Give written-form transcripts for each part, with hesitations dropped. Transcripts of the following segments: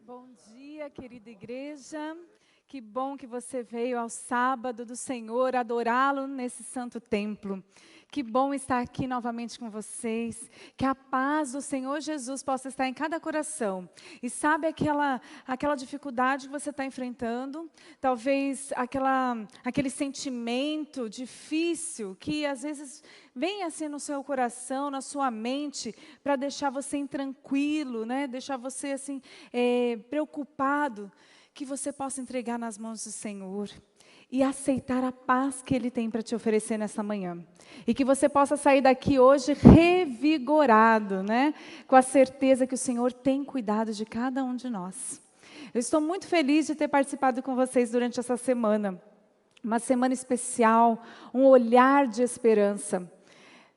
Bom dia, querida igreja. Que bom que você veio ao sábado do Senhor adorá-lo nesse santo templo. Que bom estar aqui novamente com vocês. Que a paz do Senhor Jesus possa estar em cada coração. E sabe aquela dificuldade que você está enfrentando? Talvez aquele sentimento difícil que às vezes vem assim no seu coração, na sua mente, para deixar você intranquilo, né? Deixar você assim preocupado. Que você possa entregar nas mãos do Senhor e aceitar a paz que Ele tem para te oferecer nessa manhã. E que você possa sair daqui hoje revigorado, né? Com a certeza que o Senhor tem cuidado de cada um de nós. Eu estou muito feliz de ter participado com vocês durante essa semana. Uma semana especial, um olhar de esperança.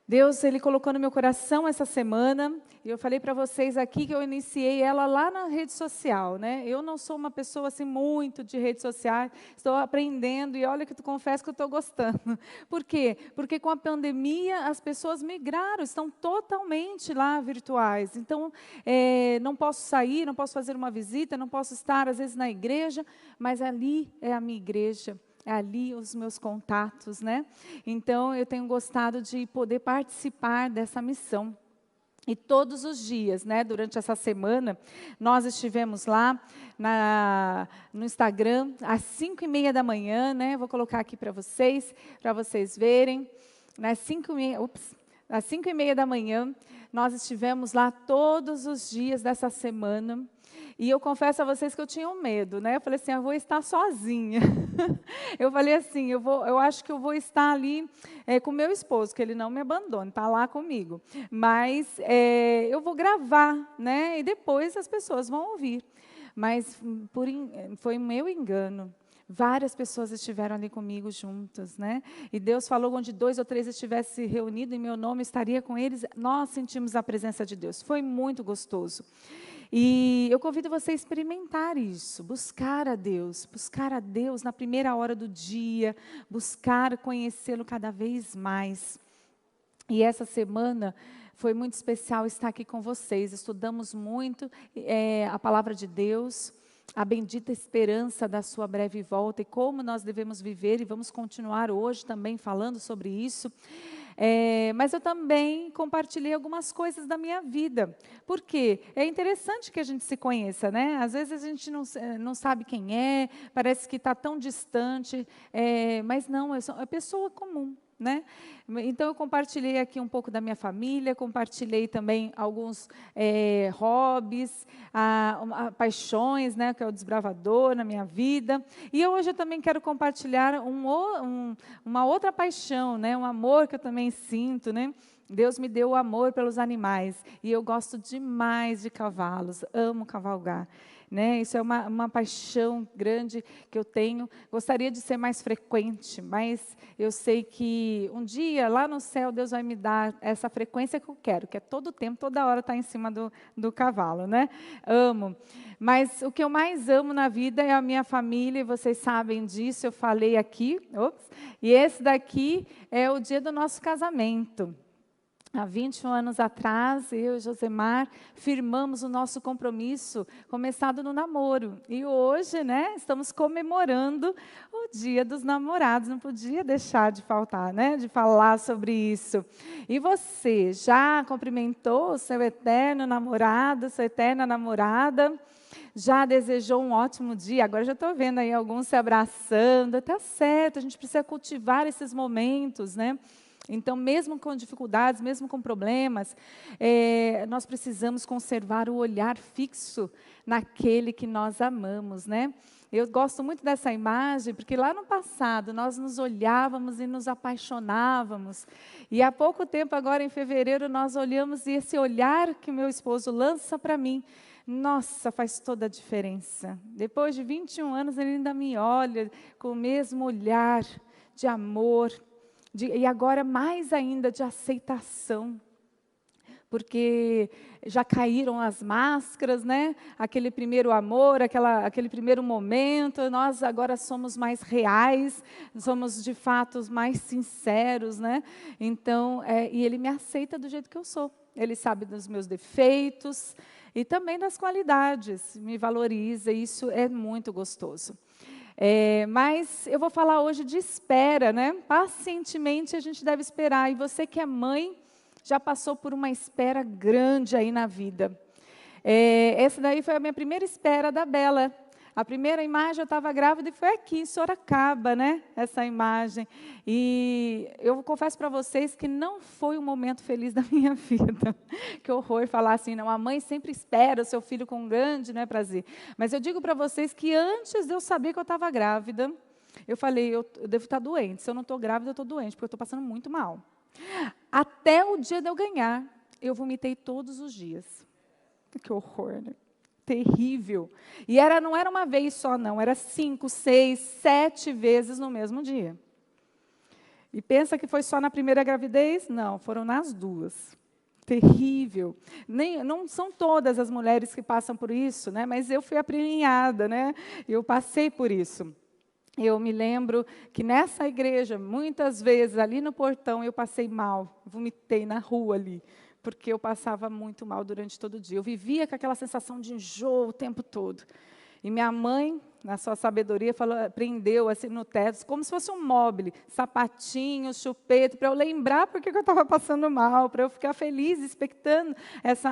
Deus, Ele colocou no meu coração essa semana, e eu falei para vocês aqui que eu iniciei ela lá na rede social, né? Eu não sou uma pessoa assim muito de redes sociais, estou aprendendo, e olha que eu confesso que eu estou gostando. Por quê? Porque com a pandemia as pessoas migraram, estão totalmente lá virtuais. Então, não posso sair, não posso fazer uma visita, não posso estar às vezes na igreja, mas ali é a minha igreja. É ali os meus contatos, né? Então, eu tenho gostado de poder participar dessa missão. E todos os dias, né, durante essa semana, nós estivemos lá no Instagram, às 5h30 da manhã, né? Vou colocar aqui para vocês verem. Às 5h30 da manhã, nós estivemos lá todos os dias dessa semana. E eu confesso a vocês que eu tinha um medo, né? Eu falei assim, eu vou estar sozinha. Eu falei assim, eu acho que eu vou estar ali com meu esposo, que ele não me abandone, está lá comigo. Mas eu vou gravar, né? E depois as pessoas vão ouvir. Mas foi meu engano. Várias pessoas estiveram ali comigo juntas, né? E Deus falou, onde 2 ou 3 estivessem reunidos em meu nome, estaria com eles. Nós sentimos a presença de Deus. Foi muito gostoso. E eu convido você a experimentar isso, buscar a Deus na primeira hora do dia, buscar conhecê-lo cada vez mais. E essa semana foi muito especial estar aqui com vocês. Estudamos muito a palavra de Deus, a bendita esperança da sua breve volta e como nós devemos viver, e vamos continuar hoje também falando sobre isso. Mas eu também compartilhei algumas coisas da minha vida. Por quê? É interessante que a gente se conheça, né? Às vezes a gente não sabe quem é, parece que está tão distante, mas não, é pessoa comum. Né? Então, eu compartilhei aqui um pouco da minha família, compartilhei também alguns hobbies, paixões, né, que é o desbravador na minha vida. E hoje eu também quero compartilhar uma outra paixão, né, um amor que eu também sinto, né? Deus me deu o amor pelos animais, e eu gosto demais de cavalos, amo cavalgar. Né? Isso é uma paixão grande que eu tenho. Gostaria de ser mais frequente, mas eu sei que um dia, lá no céu, Deus vai me dar essa frequência que eu quero, que é todo tempo, toda hora estar em cima do cavalo, né? Amo. Mas o que eu mais amo na vida é a minha família, e vocês sabem disso, eu falei aqui. Ops, e esse daqui é o dia do nosso casamento. Há 21 anos atrás, eu e Josemar firmamos o nosso compromisso, começado no namoro. E hoje, né, estamos comemorando o Dia dos Namorados. Não podia deixar de faltar, né, de falar sobre isso. E você, já cumprimentou o seu eterno namorado, sua eterna namorada? Já desejou um ótimo dia? Agora já estou vendo aí alguns se abraçando. Está certo, a gente precisa cultivar esses momentos, né? Então, mesmo com dificuldades, mesmo com problemas, nós precisamos conservar o olhar fixo naquele que nós amamos, né? Eu gosto muito dessa imagem, porque lá no passado nós nos olhávamos e nos apaixonávamos. E há pouco tempo, agora em fevereiro, nós olhamos e esse olhar que meu esposo lança para mim, nossa, faz toda a diferença. Depois de 21 anos, ele ainda me olha com o mesmo olhar de amor, e agora mais ainda de aceitação, porque já caíram as máscaras, né? Aquele primeiro amor, aquele primeiro momento, nós agora somos mais reais, somos de fato mais sinceros, né? Então, e Ele me aceita do jeito que eu sou. Ele sabe dos meus defeitos e também das qualidades, me valoriza, e isso é muito gostoso. Mas eu vou falar hoje de espera, né? Pacientemente a gente deve esperar, e você que é mãe, já passou por uma espera grande aí na vida. Essa daí foi a minha primeira espera da Bela. A primeira imagem eu estava grávida e foi aqui, em Sorocaba, né? Essa imagem. E eu confesso para vocês que não foi um momento feliz da minha vida. Que horror falar assim, não, a mãe sempre espera o seu filho com grande, né, prazer. Mas eu digo para vocês que antes de eu saber que eu estava grávida, eu falei, eu devo estar doente. Se eu não estou grávida, eu estou doente, porque eu estou passando muito mal. Até o dia de eu ganhar, eu vomitei todos os dias. Que horror, né? Terrível. E não era uma vez só, não. Era 5, 6, 7 vezes no mesmo dia. E pensa que foi só na primeira gravidez? Não, foram nas duas. Terrível. Não são todas as mulheres que passam por isso, né? Mas eu fui a premiada, né? Eu passei por isso. Eu me lembro que nessa igreja, muitas vezes, ali no portão, eu passei mal, vomitei na rua ali, porque eu passava muito mal durante todo o dia. Eu vivia com aquela sensação de enjoo o tempo todo. E minha mãe, na sua sabedoria, prendeu assim no teto, como se fosse um móvel, sapatinho, chupeta, para eu lembrar porque eu estava passando mal, para eu ficar feliz, expectando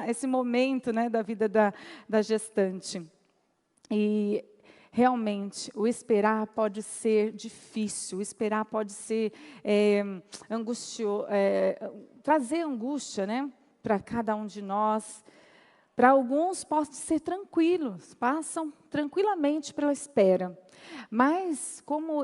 esse momento, né, da vida da gestante. E realmente, o esperar pode ser difícil, o esperar pode ser trazer angústia, né, para cada um de nós. Para alguns pode ser tranquilos, passam tranquilamente pela espera. Mas, como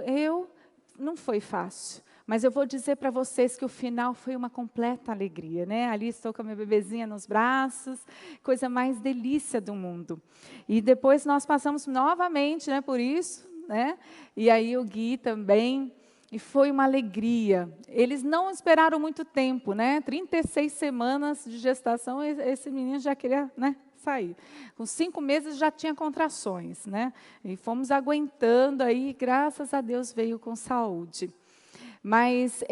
não foi fácil. Mas eu vou dizer para vocês que o final foi uma completa alegria, né? Ali estou com a minha bebezinha nos braços, coisa mais delícia do mundo. E depois nós passamos novamente, né, por isso, né? E aí o Gui também, e foi uma alegria. Eles não esperaram muito tempo, né? 36 semanas de gestação, esse menino já queria, né, sair. Com 5 meses já tinha contrações, né? E fomos aguentando aí, graças a Deus veio com saúde. Mas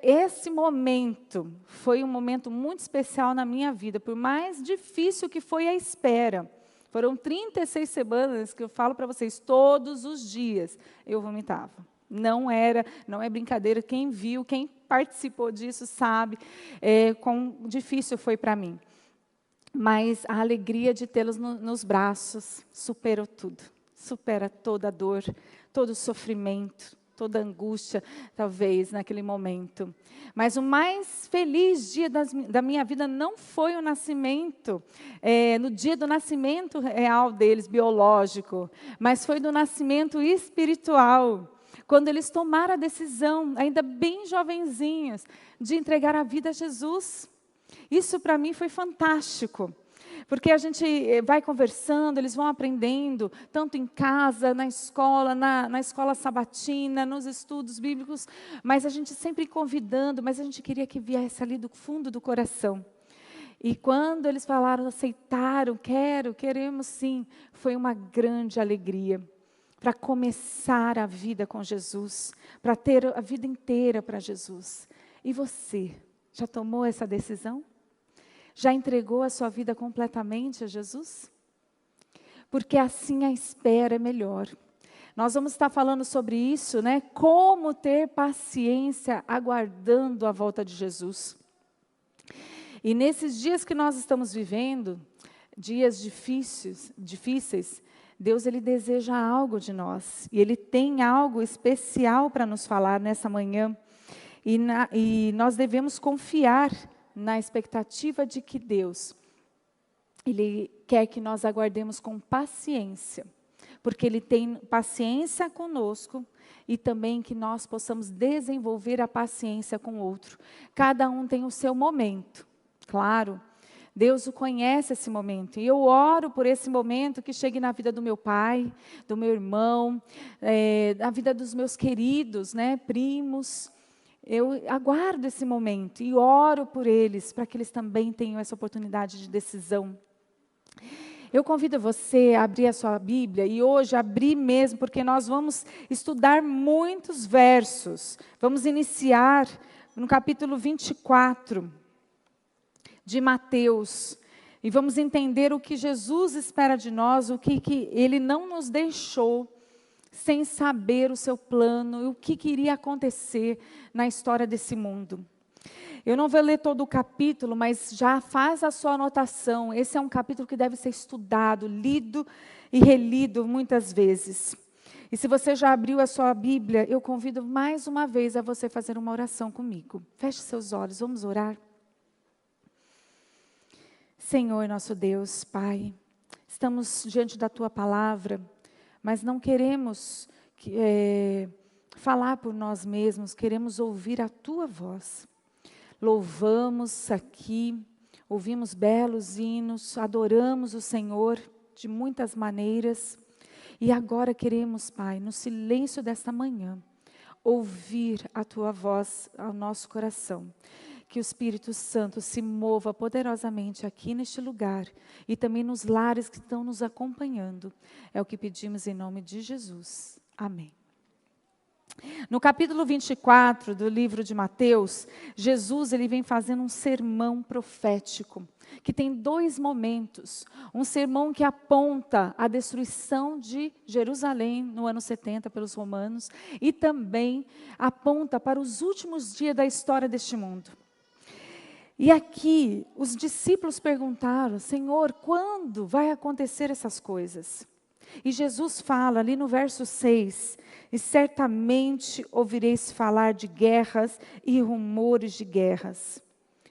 esse momento foi um momento muito especial na minha vida, por mais difícil que foi a espera. Foram 36 semanas que eu falo para vocês, todos os dias eu vomitava. Não é brincadeira, quem viu, quem participou disso sabe quão difícil foi para mim. Mas a alegria de tê-los nos braços superou tudo, supera toda a dor, todo o sofrimento, toda a angústia, talvez, naquele momento. Mas o mais feliz dia da minha vida não foi o nascimento, no dia do nascimento real deles, biológico, mas foi do nascimento espiritual, quando eles tomaram a decisão, ainda bem jovenzinhos, de entregar a vida a Jesus. Isso para mim foi fantástico. Porque a gente vai conversando, eles vão aprendendo, tanto em casa, na escola, na escola sabatina, nos estudos bíblicos, mas a gente sempre convidando, mas a gente queria que viesse ali do fundo do coração. E quando eles falaram, aceitaram, queremos sim, foi uma grande alegria para começar a vida com Jesus, para ter a vida inteira para Jesus. E você, já tomou essa decisão? Já entregou a sua vida completamente a Jesus? Porque assim a espera é melhor. Nós vamos estar falando sobre isso, né? Como ter paciência aguardando a volta de Jesus. E nesses dias que nós estamos vivendo, dias difíceis, Deus ele deseja algo de nós. E Ele tem algo especial para nos falar nessa manhã. E nós devemos confiar na expectativa de que Deus, Ele quer que nós aguardemos com paciência, porque Ele tem paciência conosco e também que nós possamos desenvolver a paciência com o outro. Cada um tem o seu momento, claro. Deus o conhece esse momento, e eu oro por esse momento que chegue na vida do meu pai, do meu irmão, na vida dos meus queridos, né, primos. Eu aguardo esse momento e oro por eles, para que eles também tenham essa oportunidade de decisão. Eu convido você a abrir a sua Bíblia, e hoje abrir mesmo, porque nós vamos estudar muitos versos. Vamos iniciar no capítulo 24 de Mateus, e vamos entender o que Jesus espera de nós, o que Ele não nos deixou sem saber o seu plano, e o que iria acontecer na história desse mundo. Eu não vou ler todo o capítulo, mas já faz a sua anotação. Esse é um capítulo que deve ser estudado, lido e relido muitas vezes. E se você já abriu a sua Bíblia, eu convido mais uma vez a você fazer uma oração comigo. Feche seus olhos, vamos orar. Senhor, nosso Deus, Pai, estamos diante da Tua palavra, mas não queremos falar por nós mesmos, queremos ouvir a Tua voz. Louvamos aqui, ouvimos belos hinos, adoramos o Senhor de muitas maneiras. E agora queremos, Pai, no silêncio desta manhã, ouvir a Tua voz ao nosso coração. Que o Espírito Santo se mova poderosamente aqui neste lugar e também nos lares que estão nos acompanhando. É o que pedimos em nome de Jesus. Amém. No capítulo 24 do livro de Mateus, Jesus ele vem fazendo um sermão profético, que tem dois momentos. Um sermão que aponta a destruição de Jerusalém no ano 70 pelos romanos, e também aponta para os últimos dias da história deste mundo. E aqui, os discípulos perguntaram: Senhor, quando vai acontecer essas coisas? E Jesus fala ali no verso 6, e certamente ouvireis falar de guerras e rumores de guerras.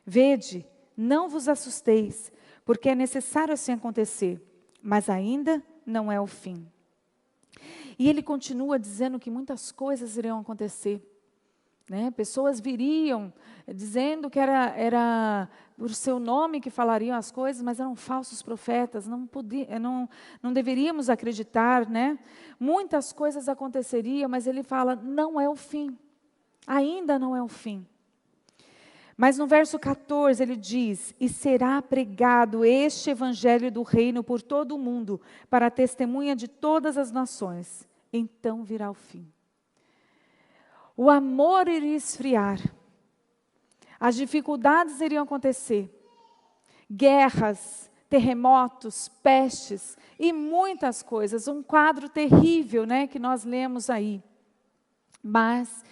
Vede, não vos assusteis, porque é necessário assim acontecer, mas ainda não é o fim. E ele continua dizendo que muitas coisas iriam acontecer. Pessoas viriam dizendo que era por seu nome que falariam as coisas, mas eram falsos profetas, não deveríamos acreditar. Muitas coisas aconteceriam, mas ele fala, não é o fim, ainda não é o fim. Mas no verso 14 ele diz, e será pregado este evangelho do reino por todo o mundo, para a testemunha de todas as nações, então virá o fim. O amor iria esfriar, as dificuldades iriam acontecer, guerras, terremotos, pestes e muitas coisas, um quadro terrível, que nós lemos aí. Mas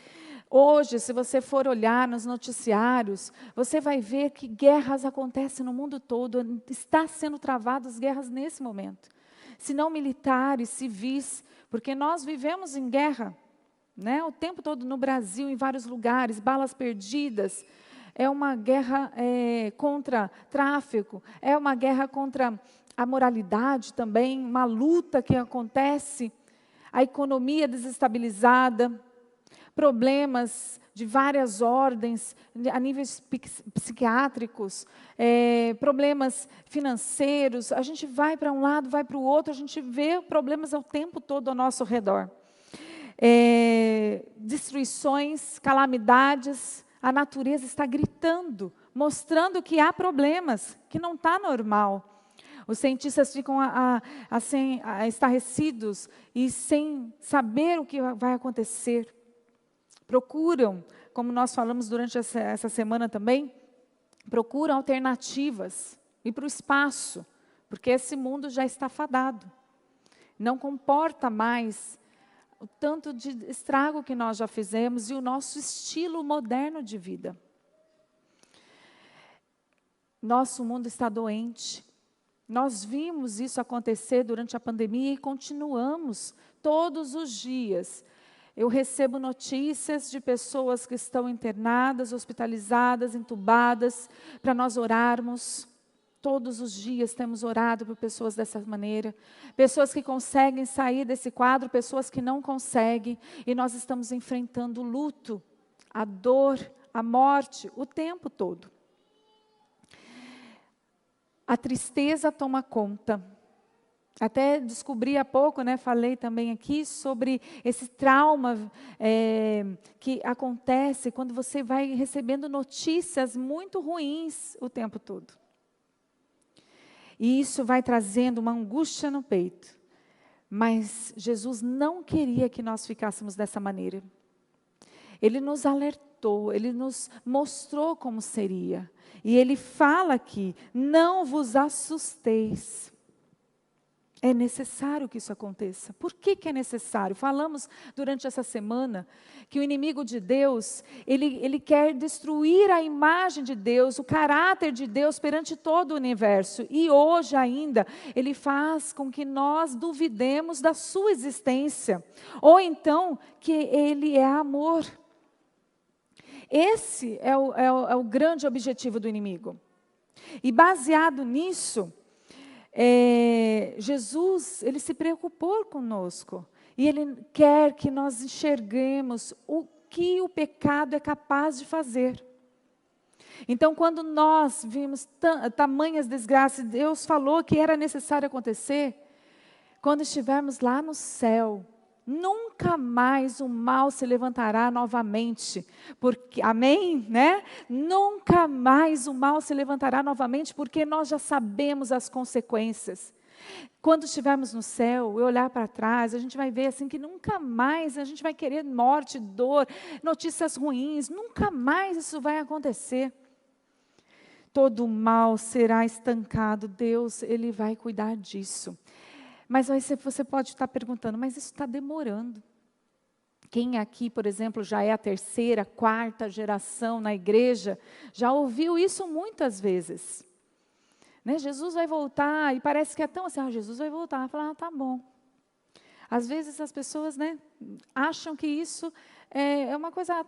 hoje, se você for olhar nos noticiários, você vai ver que guerras acontecem no mundo todo, está sendo travadas guerras nesse momento, se não militares, civis, porque nós vivemos em guerra. O tempo todo no Brasil, em vários lugares, balas perdidas, é uma guerra contra tráfico, é uma guerra contra a moralidade também, uma luta que acontece, a economia desestabilizada, problemas de várias ordens, a níveis psiquiátricos, problemas financeiros, a gente vai para um lado, vai para o outro, a gente vê problemas o tempo todo ao nosso redor. Destruições, calamidades, a natureza está gritando, mostrando que há problemas, que não está normal. Os cientistas ficam assim, estarrecidos e sem saber o que vai acontecer. Procuram, como nós falamos durante essa semana também, procuram alternativas, ir para o espaço, porque esse mundo já está fadado. Não comporta mais o tanto de estrago que nós já fizemos e o nosso estilo moderno de vida. Nosso mundo está doente. Nós vimos isso acontecer durante a pandemia e continuamos todos os dias. Eu recebo notícias de pessoas que estão internadas, hospitalizadas, entubadas, para nós orarmos. Todos os dias temos orado por pessoas dessa maneira, pessoas que conseguem sair desse quadro, pessoas que não conseguem, e nós estamos enfrentando o luto, a dor, a morte, o tempo todo. A tristeza toma conta, Até descobri há pouco, né, falei também aqui sobre esse trauma que acontece quando você vai recebendo notícias muito ruins o tempo todo. E isso vai trazendo uma angústia no peito. Mas Jesus não queria que nós ficássemos dessa maneira. Ele nos alertou, Ele nos mostrou como seria. E Ele fala aqui, não vos assusteis. É necessário que isso aconteça. Por que é necessário? Falamos durante essa semana que o inimigo de Deus, ele quer destruir a imagem de Deus, o caráter de Deus perante todo o universo. E hoje ainda, ele faz com que nós duvidemos da sua existência. Ou então, que ele é amor. Esse é o grande objetivo do inimigo. E baseado nisso, Jesus, ele se preocupou conosco. E ele quer que nós enxerguemos o que o pecado é capaz de fazer. Então, quando nós vimos tamanhas desgraças, Deus falou que era necessário acontecer, quando estivermos lá no céu, nunca mais o mal se levantará novamente, porque, amém, né? Nunca mais o mal se levantará novamente, porque nós já sabemos as consequências. Quando estivermos no céu e olhar para trás, a gente vai ver assim que nunca mais a gente vai querer morte, dor, notícias ruins, nunca mais isso vai acontecer. Todo o mal será estancado, Deus, Ele vai cuidar disso. Mas aí você pode estar perguntando, mas isso está demorando. Quem aqui, por exemplo, já é a terceira, quarta geração na igreja, já ouviu isso muitas vezes. Né? Jesus vai voltar, e parece que é tão assim, Jesus vai voltar. Fala, tá bom. Às vezes as pessoas, né, acham que isso é uma coisa,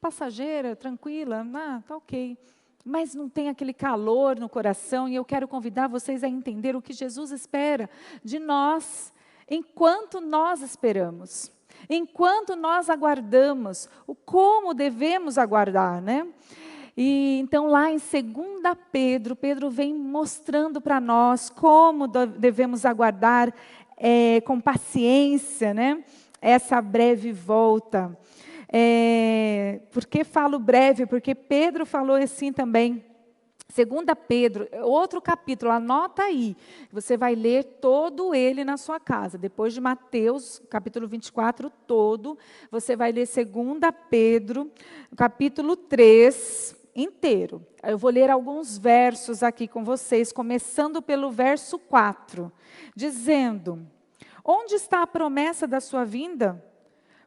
passageira, tranquila, tá ok. Mas não tem aquele calor no coração, e eu quero convidar vocês a entender o que Jesus espera de nós, enquanto nós esperamos, enquanto nós aguardamos, como devemos aguardar, né? E então lá em 2 Pedro vem mostrando para nós como devemos aguardar com paciência, né? Essa breve volta. Por que falo breve? Porque Pedro falou assim também. 2 Pedro, outro capítulo, anota aí. Você vai ler todo ele na sua casa. Depois de Mateus, capítulo 24 todo, você vai ler 2 Pedro, capítulo 3 inteiro. Eu vou ler alguns versos aqui com vocês, começando pelo verso 4, dizendo: onde está a promessa da sua vinda?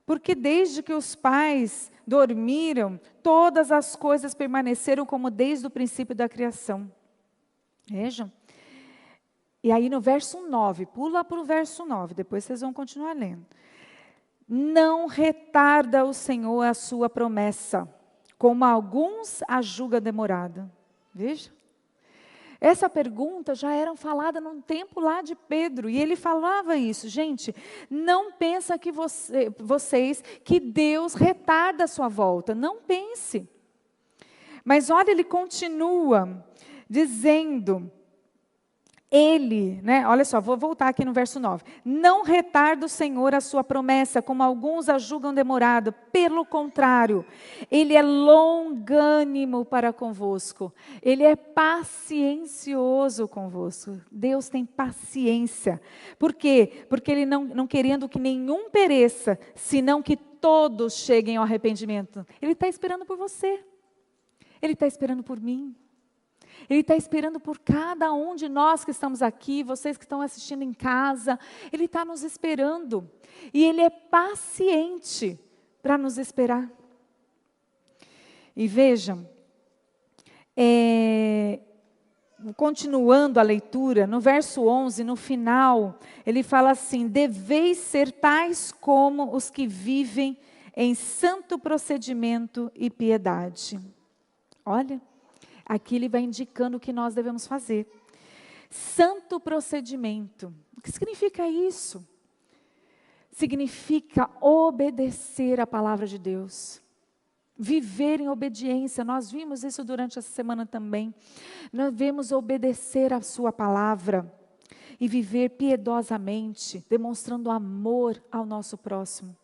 Porque desde que os pais dormiram, todas as coisas permaneceram como desde o princípio da criação. Vejam. E aí no verso 9, pula para o verso 9, depois vocês vão continuar lendo. Não retarda o Senhor a sua promessa, como alguns a julgam demorada. Veja. Essa pergunta já era falada num tempo lá de Pedro, e ele falava isso. Gente, não pensa que vocês, que Deus retarda a sua volta, não pense. Mas olha, ele continua dizendo, olha só, vou voltar aqui no verso 9. Não retarda o Senhor a sua promessa, como alguns a julgam demorado. Pelo contrário, Ele é longânimo para convosco. Ele é paciencioso convosco. Deus tem paciência. Por quê? Porque Ele não querendo que nenhum pereça, senão que todos cheguem ao arrependimento. Ele está esperando por você. Ele está esperando por mim. Ele está esperando por cada um de nós que estamos aqui, vocês que estão assistindo em casa. Ele está nos esperando. E Ele é paciente para nos esperar. E vejam, continuando a leitura, no verso 11, no final, ele fala assim: deveis ser tais como os que vivem em santo procedimento e piedade. Olha. Aqui ele vai indicando o que nós devemos fazer. Santo procedimento. O que significa isso? Significa obedecer a palavra de Deus. Viver em obediência. Nós vimos isso durante essa semana também. Nós devemos obedecer a sua palavra. e viver piedosamente, demonstrando amor ao nosso próximo.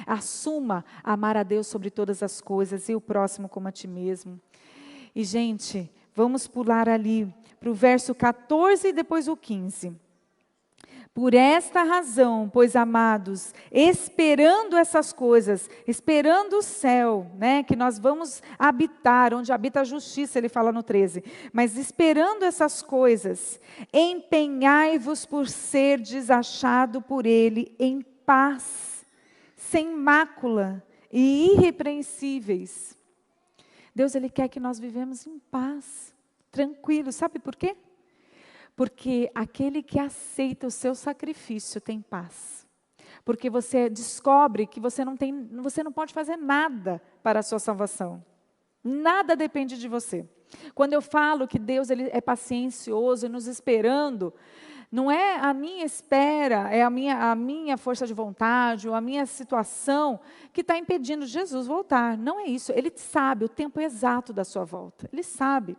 Assuma amar a Deus sobre todas as coisas e o próximo como a ti mesmo. E, gente, vamos pular ali para o verso 14 e depois o 15. Por esta razão, pois amados, esperando essas coisas, esperando o céu, né, que nós vamos habitar, onde habita a justiça, ele fala no 13. Mas esperando essas coisas, empenhai-vos por serdes achado por ele em paz, sem mácula e irrepreensíveis. Deus, ele quer que nós vivemos em paz, tranquilos. Sabe por quê? Porque aquele que aceita o seu sacrifício tem paz. Porque você descobre que você não pode fazer nada para a sua salvação. Nada depende de você. Quando eu falo que Deus ele é paciencioso e nos esperando, não é a minha espera, é a minha força de vontade ou a minha situação que está impedindo Jesus voltar. Não é isso. Ele sabe o tempo exato da sua volta. Ele sabe.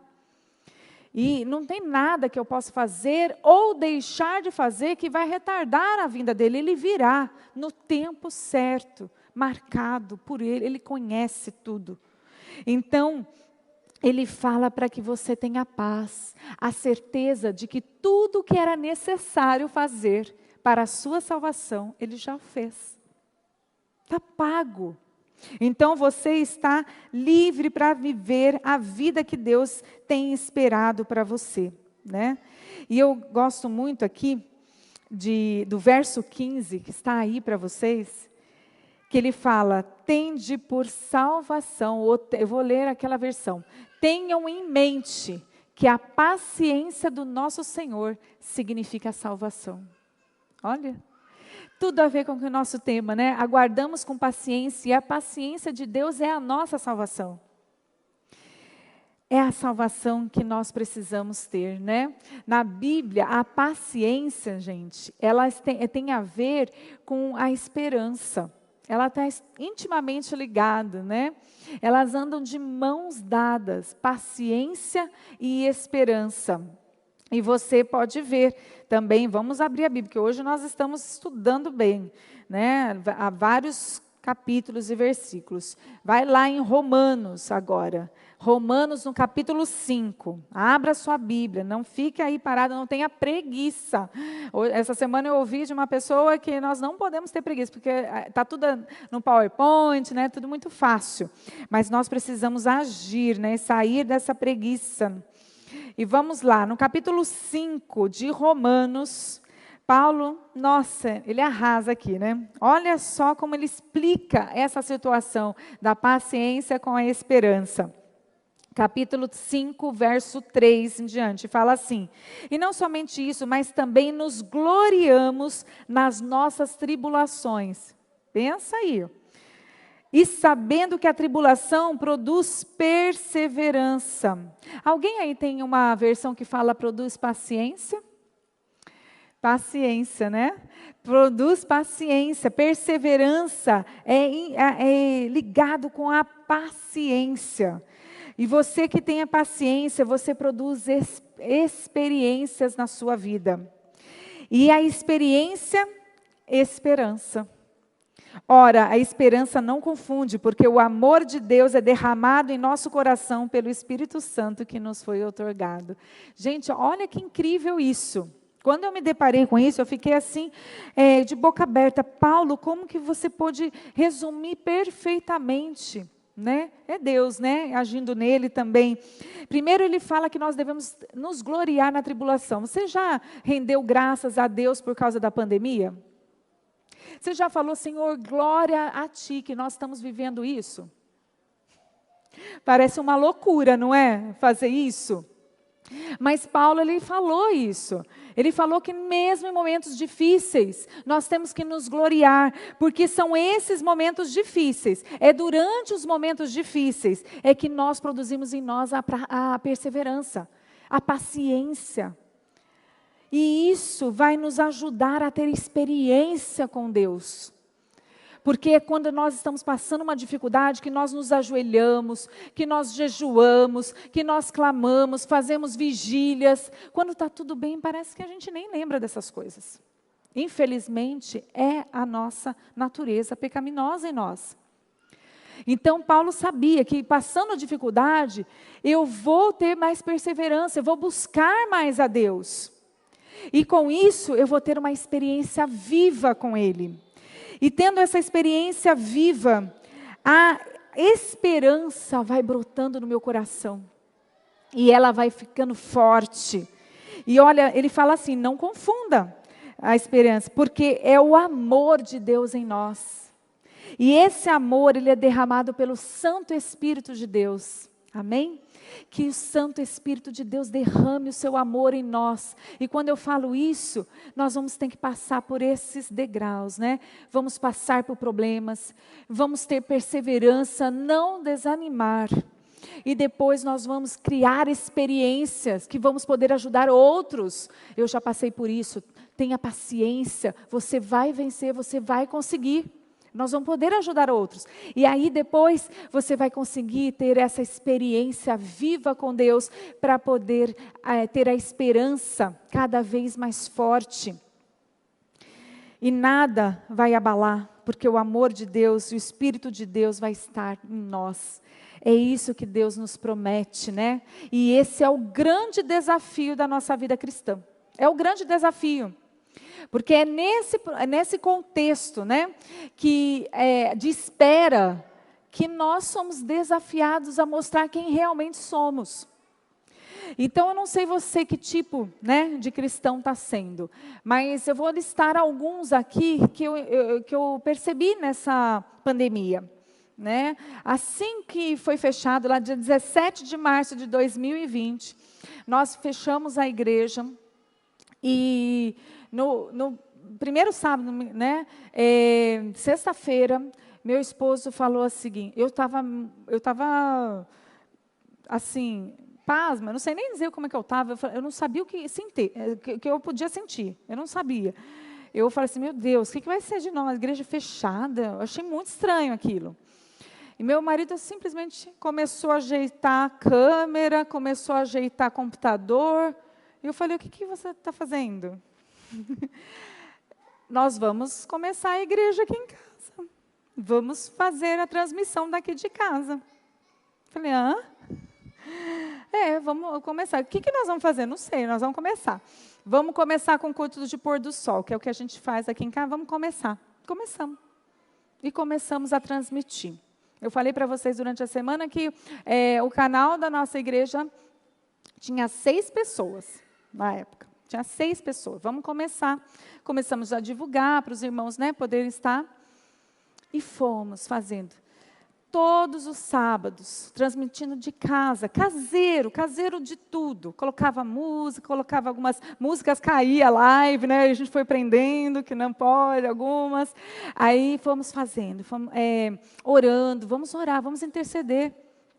E não tem nada que eu possa fazer ou deixar de fazer que vai retardar a vinda dele. Ele virá no tempo certo, marcado por ele. Ele conhece tudo. Então, ele fala para que você tenha paz, a certeza de que tudo o que era necessário fazer para a sua salvação, ele já fez. Está pago. Então você está livre para viver a vida que Deus tem esperado para você, né? E eu gosto muito aqui do verso 15, que está aí para vocês, que ele fala, tende por salvação, eu vou ler aquela versão, tenham em mente que a paciência do nosso Senhor significa salvação. Olha, tudo a ver com o nosso tema, né? Aguardamos com paciência, e a paciência de Deus é a nossa salvação. É a salvação que nós precisamos ter, né? Na Bíblia, a paciência, gente, ela tem a ver com a esperança. Ela está intimamente ligada, né? Elas andam de mãos dadas, paciência e esperança. E você pode ver também, vamos abrir a Bíblia, porque hoje nós estamos estudando bem, né? Há vários capítulos e versículos. Vai lá em Romanos agora. Romanos no capítulo 5. Abra sua Bíblia, não fique aí parado, não tenha preguiça. Essa semana eu ouvi de uma pessoa que nós não podemos ter preguiça, porque está tudo no PowerPoint, né? Tudo muito fácil. Mas nós precisamos agir, né? Sair dessa preguiça. E vamos lá, no capítulo 5 de Romanos, Paulo, nossa, ele arrasa aqui, né? Olha só como ele explica essa situação da paciência com a esperança. Capítulo 5, verso 3 em diante, fala assim, e não somente isso, mas também nos gloriamos nas nossas tribulações. Pensa aí. E sabendo que a tribulação produz perseverança. Alguém aí tem uma versão que fala produz paciência? Paciência, né? Produz paciência, perseverança é ligado com a paciência. E você que tem a paciência, você produz experiências na sua vida. E a experiência, esperança. Ora, a esperança não confunde, porque o amor de Deus é derramado em nosso coração pelo Espírito Santo que nos foi outorgado. Gente, olha que incrível isso. Quando eu me deparei com isso, eu fiquei assim, de boca aberta. Paulo, como que você pôde resumir perfeitamente? Né? É Deus, né? Agindo nele também. Primeiro ele fala que nós devemos nos gloriar na tribulação. Você já rendeu graças a Deus por causa da pandemia? Você já falou, Senhor, glória a Ti, que nós estamos vivendo isso? Parece uma loucura, não é? Fazer isso. Mas Paulo, ele falou isso. Ele falou que mesmo em momentos difíceis, nós temos que nos gloriar, porque são esses momentos difíceis, é durante os momentos difíceis, é que nós produzimos em nós a perseverança, a paciência. E isso vai nos ajudar a ter experiência com Deus. Porque é quando nós estamos passando uma dificuldade que nós nos ajoelhamos, que nós jejuamos, que nós clamamos, fazemos vigílias. Quando está tudo bem, parece que a gente nem lembra dessas coisas. Infelizmente, é a nossa natureza pecaminosa em nós. Então, Paulo sabia que passando dificuldade, eu vou ter mais perseverança, eu vou buscar mais a Deus. E com isso, eu vou ter uma experiência viva com Ele. E tendo essa experiência viva, a esperança vai brotando no meu coração. E ela vai ficando forte. E olha, ele fala assim, não confunda a esperança, porque é o amor de Deus em nós. E esse amor, ele é derramado pelo Santo Espírito de Deus. Amém? Que o Santo Espírito de Deus derrame o seu amor em nós. E quando eu falo isso, nós vamos ter que passar por esses degraus, né? Vamos passar por problemas, vamos ter perseverança, não desanimar. E depois nós vamos criar experiências que vamos poder ajudar outros. Eu já passei por isso. Tenha paciência, você vai vencer, você vai conseguir. Nós vamos poder ajudar outros. E aí depois você vai conseguir ter essa experiência viva com Deus para poder ter a esperança cada vez mais forte. E nada vai abalar, porque o amor de Deus e o Espírito de Deus vai estar em nós. É isso que Deus nos promete, né? E esse é o grande desafio da nossa vida cristã. É o grande desafio. Porque é nesse contexto, né, de espera, que nós somos desafiados a mostrar quem realmente somos. Então, eu não sei você que tipo, né, de cristão está sendo, mas eu vou listar alguns aqui que eu percebi nessa pandemia. Né? Assim que foi fechado, lá dia 17 de março de 2020, nós fechamos a igreja e no primeiro sábado, né, sexta-feira, meu esposo falou o seguinte, eu estava assim, pasma, não sei nem dizer como é que eu estava, eu não sabia o que sentir, que eu podia sentir, eu não sabia. Eu falei assim, meu Deus, o que vai ser de nós? A igreja fechada, eu achei muito estranho aquilo. E meu marido simplesmente começou a ajeitar a câmera, começou a ajeitar o computador. E eu falei, o que você está fazendo? Nós vamos começar a igreja aqui em casa. Vamos fazer a transmissão daqui de casa. Falei, hã? Vamos começar. O que nós vamos fazer? Não sei, nós vamos começar. Vamos começar com o culto de pôr do sol, que é o que a gente faz aqui em casa. Vamos começar. Começamos. E começamos a transmitir. Eu falei para vocês durante a semana que o canal da nossa igreja tinha 6 pessoas na época. Tinha 6 pessoas. Vamos começar. Começamos a divulgar para os irmãos, né, poderem estar. E fomos fazendo. Todos os sábados, transmitindo de casa, caseiro de tudo. Colocava música, colocava algumas músicas, caía a live, né? A gente foi aprendendo que não pode, algumas. Aí fomos fazendo, fomos orando, vamos orar, vamos interceder.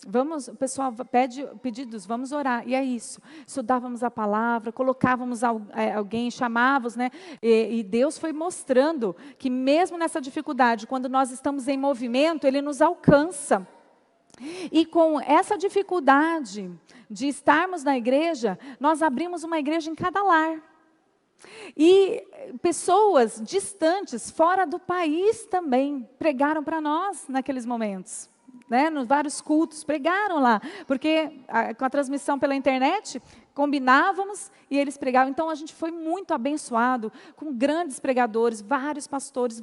O pessoal pede pedidos, vamos orar. E é isso. Estudávamos a palavra, colocávamos alguém, chamávamos, né? E Deus foi mostrando que mesmo nessa dificuldade, quando nós estamos em movimento, Ele nos alcança. E com essa dificuldade de estarmos na igreja, nós abrimos uma igreja em cada lar. E pessoas distantes, fora do país também, pregaram para nós naqueles momentos. Né, nos vários cultos, pregaram lá, porque com a transmissão pela internet, combinávamos e eles pregavam. Então, a gente foi muito abençoado com grandes pregadores, vários pastores,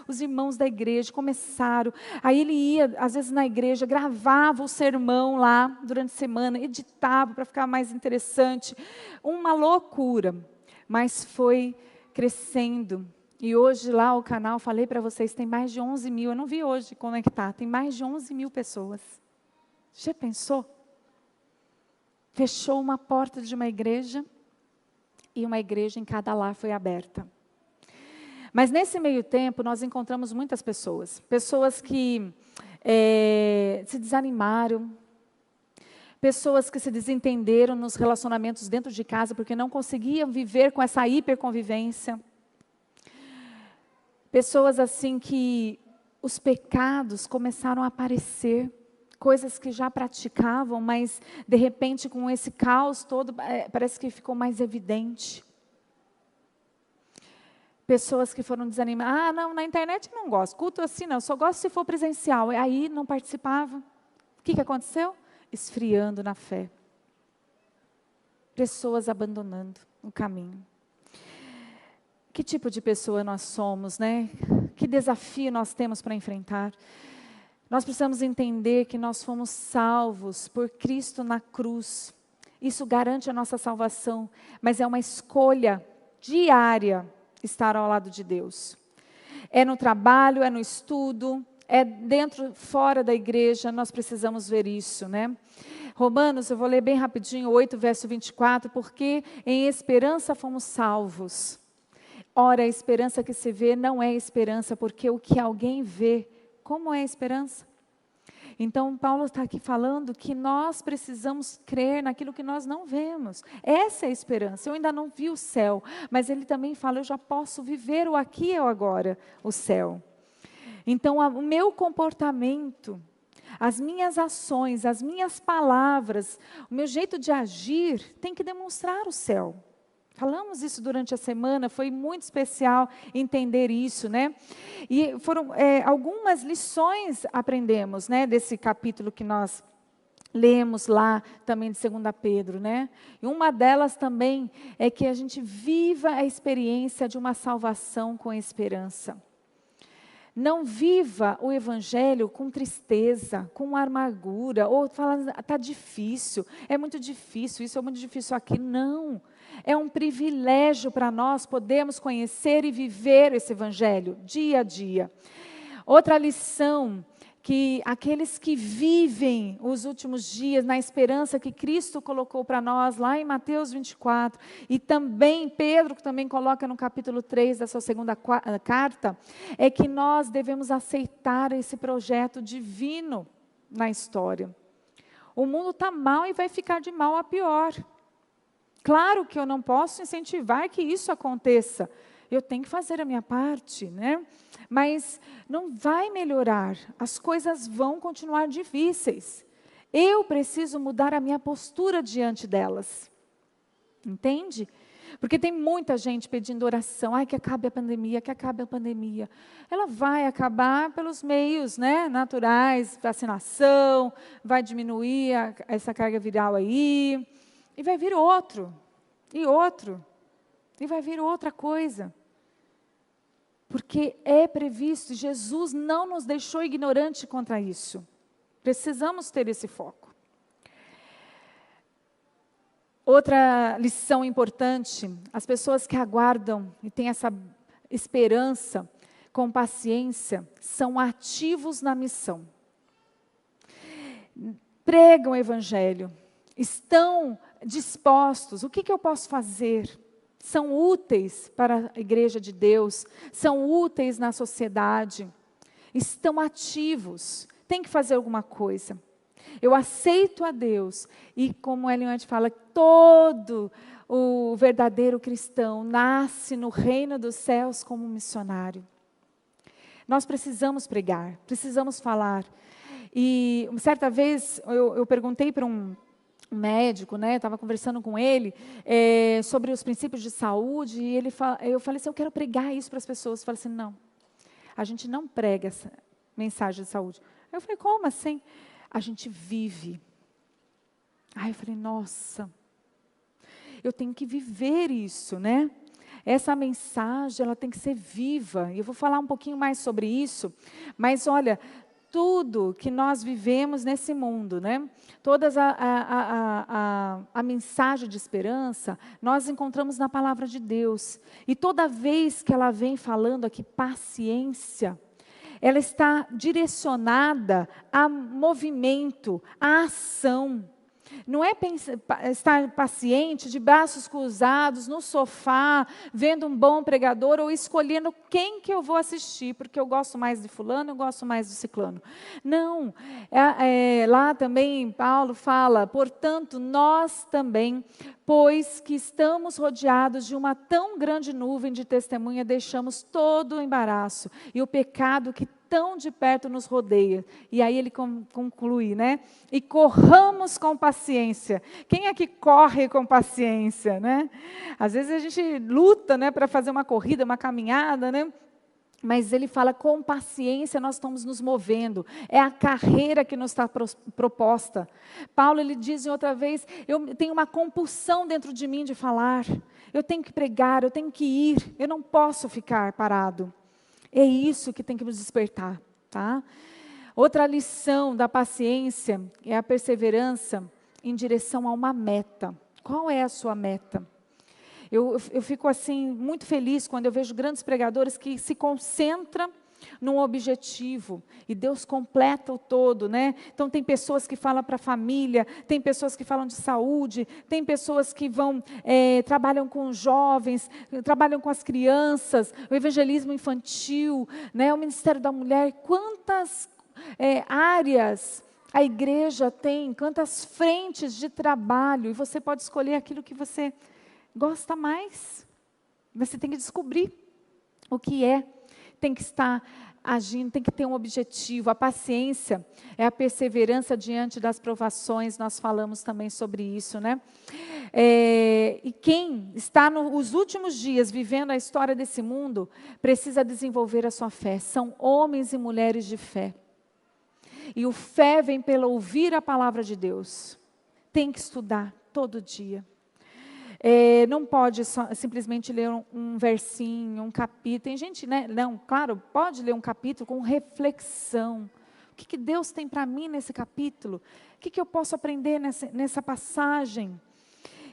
os irmãos da igreja começaram. Aí ele ia, às vezes, na igreja, gravava o sermão lá durante a semana, editava para ficar mais interessante. Uma loucura, mas foi crescendo. E hoje lá o canal, falei para vocês, tem mais de 11 mil, eu não vi hoje como é que está, tem mais de 11 mil pessoas. Já pensou? Fechou uma porta de uma igreja e uma igreja em cada lar foi aberta. Mas nesse meio tempo nós encontramos muitas pessoas. Pessoas que se desanimaram. Pessoas que se desentenderam nos relacionamentos dentro de casa porque não conseguiam viver com essa hiperconvivência. Pessoas assim que os pecados começaram a aparecer, coisas que já praticavam, mas de repente com esse caos todo, parece que ficou mais evidente. Pessoas que foram desanimadas, não, na internet não gosto, culto assim não, só gosto se for presencial, e aí não participavam. O que aconteceu? Esfriando na fé. Pessoas abandonando o caminho. Que tipo de pessoa nós somos, né? Que desafio nós temos para enfrentar? Nós precisamos entender que nós fomos salvos por Cristo na cruz. Isso garante a nossa salvação, mas é uma escolha diária estar ao lado de Deus. É no trabalho, é no estudo, é dentro, fora da igreja, nós precisamos ver isso, né? Romanos, eu vou ler bem rapidinho, 8, verso 24, porque em esperança fomos salvos. Ora, a esperança que se vê não é esperança, porque o que alguém vê, como é a esperança? Então, Paulo está aqui falando que nós precisamos crer naquilo que nós não vemos. Essa é a esperança. Eu ainda não vi o céu, mas ele também fala, eu já posso viver o aqui e o agora, o céu. Então, o meu comportamento, as minhas ações, as minhas palavras, o meu jeito de agir, tem que demonstrar o céu. Falamos isso durante a semana, foi muito especial entender isso, né? E foram algumas lições aprendemos, né, desse capítulo que nós lemos lá também de 2 Pedro, né? E uma delas também é que a gente viva a experiência de uma salvação com esperança. Não viva o evangelho com tristeza, com amargura, ou falando, está difícil, é muito difícil, isso é muito difícil aqui. Não, é um privilégio para nós podermos conhecer e viver esse evangelho dia a dia. Outra lição, que aqueles que vivem os últimos dias na esperança que Cristo colocou para nós, lá em Mateus 24, e também Pedro, que também coloca no capítulo 3 da sua segunda carta, é que nós devemos aceitar esse projeto divino na história. O mundo está mal e vai ficar de mal a pior. Claro que eu não posso incentivar que isso aconteça. Eu tenho que fazer a minha parte, né? Mas não vai melhorar. As coisas vão continuar difíceis. Eu preciso mudar a minha postura diante delas. Entende? Porque tem muita gente pedindo oração. Ai, que acabe a pandemia, que acabe a pandemia. Ela vai acabar pelos meios, né, naturais, vacinação, vai diminuir essa carga viral aí. E vai vir outro, e outro, e vai vir outra coisa. Porque é previsto, Jesus não nos deixou ignorante contra isso. Precisamos ter esse foco. Outra lição importante, as pessoas que aguardam e têm essa esperança com paciência, são ativos na missão. Pregam o evangelho, estão dispostos, o que eu posso fazer? São úteis para a igreja de Deus, são úteis na sociedade, estão ativos, tem que fazer alguma coisa. Eu aceito a Deus, e como Ellen White fala, todo o verdadeiro cristão nasce no reino dos céus como missionário. Nós precisamos pregar, precisamos falar. E certa vez eu perguntei para um médico, né, estava conversando com ele sobre os princípios de saúde, e eu falei assim, eu quero pregar isso para as pessoas. Ele falou assim, não, a gente não prega essa mensagem de saúde. Eu falei, como assim? A gente vive. Aí eu falei, nossa, eu tenho que viver isso, né? Essa mensagem, ela tem que ser viva. E eu vou falar um pouquinho mais sobre isso, mas olha, tudo que nós vivemos nesse mundo, né? Toda a mensagem de esperança, nós encontramos na palavra de Deus. E toda vez que ela vem falando aqui, paciência, ela está direcionada a movimento, a ação. Não é estar paciente, de braços cruzados, no sofá, vendo um bom pregador ou escolhendo quem que eu vou assistir, porque eu gosto mais de fulano, eu gosto mais de ciclano. Não, lá também Paulo fala, portanto, nós também, pois que estamos rodeados de uma tão grande nuvem de testemunha, deixamos todo o embaraço e o pecado que tão de perto nos rodeia. E aí ele conclui, né? E corramos com paciência. Quem é que corre com paciência, né? Às vezes a gente luta, né, para fazer uma corrida, uma caminhada, né? Mas ele fala, com paciência nós estamos nos movendo. É a carreira que nos está proposta. Paulo, ele diz em outra vez, eu tenho uma compulsão dentro de mim de falar. Eu tenho que pregar, eu tenho que ir. Eu não posso ficar parado. É isso que tem que nos despertar, tá? Outra lição da paciência é a perseverança em direção a uma meta. Qual é a sua meta? Eu fico assim muito feliz quando eu vejo grandes pregadores que se concentram num objetivo e Deus completa o todo, né? Então tem pessoas que falam para a família, tem pessoas que falam de saúde, tem pessoas que trabalham com jovens, trabalham com as crianças, o evangelismo infantil, né? O Ministério da Mulher, quantas áreas a igreja tem, quantas frentes de trabalho, e você pode escolher aquilo que você gosta mais. Você tem que descobrir o que é. Tem que estar agindo, tem que ter um objetivo. A paciência é a perseverança diante das provações. Nós falamos também sobre isso, né? E quem está nos últimos dias vivendo a história desse mundo, precisa desenvolver a sua fé. São homens e mulheres de fé. E o fé vem pelo ouvir a palavra de Deus. Tem que estudar todo dia. Não pode simplesmente ler um versinho, um capítulo. Tem gente, né? Não, claro, pode ler um capítulo com reflexão. O que Deus tem para mim nesse capítulo? O que eu posso aprender nessa passagem?